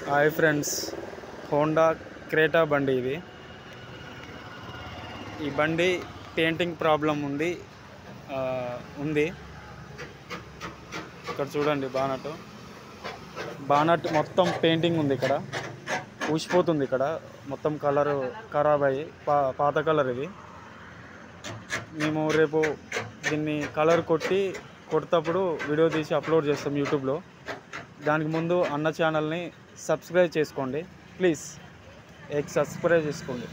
Hi friends, Honda Creta బండి ఇది. ఈ బండి పెయింటింగ్ ప్రాబ్లం ఉంది. ఇక్కడ చూడండి, బానట్ మొత్తం పెయింటింగ్ ఉంది. ఇక్కడ ఊసిపోతుంది. ఇక్కడ మొత్తం కలర్ ఖరాబ్ అయ్యి పాత కలర్ ఇది. మేము రేపు దీన్ని కలర్ కొట్టేటప్పుడు వీడియో తీసి అప్లోడ్ చేస్తాం యూట్యూబ్లో. దానికి ముందు అన్న ఛానల్ని సబ్స్క్రైబ్ చేసుకోండి ప్లీజ్. సబ్స్క్రైబ్ చేసుకోండి.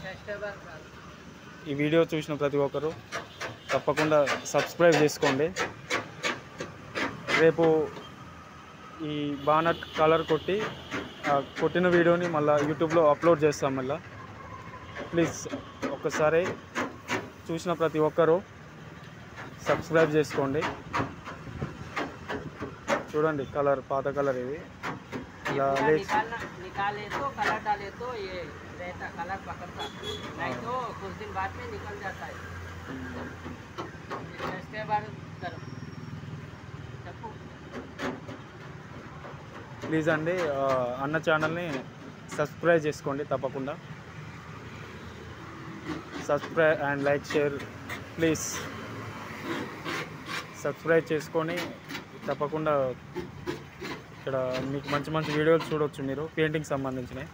ఈ వీడియో చూసిన ప్రతి ఒక్కరు తప్పకుండా సబ్స్క్రైబ్ చేసుకోండి. రేపు ఈ బానట్ కలర్ కొట్టిన వీడియోని మళ్ళీ యూట్యూబ్లో అప్లోడ్ చేస్తాం. మళ్ళీ ప్లీజ్ ఒక్కసారి చూసిన ప్రతి ఒక్కరు సబ్స్క్రైబ్ చేసుకోండి. చూడండి, కలర్ పాత కలర్ ఇది. ఇలా निकाले तो कलर डाले तो ये रहता कलर पकड़ता, नहीं तो कुछ दिन बाद में निकल जाता है. इसके बाद ప్లీజ్ అండి, అన్న ఛానల్ని సబ్స్క్రైబ్ చేసుకోండి తప్పకుండా. Subscribe and like share please. Subscribe చేసుకొని తప్పకుండా ఇక్కడ మీకు మంచి మంచి వీడియోలు చూడవచ్చు మీరు, పెయింటింగ్ సంబంధించినవి.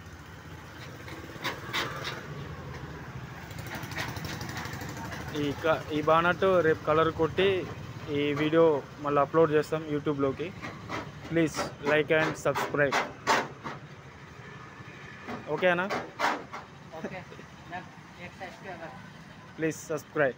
ఈ బానట్ రేపు కలర్ కొట్టి ఈ వీడియో మళ్ళీ అప్లోడ్ చేస్తాం యూట్యూబ్లోకి. Please like and subscribe. ఓకేనా? Okay please subscribe.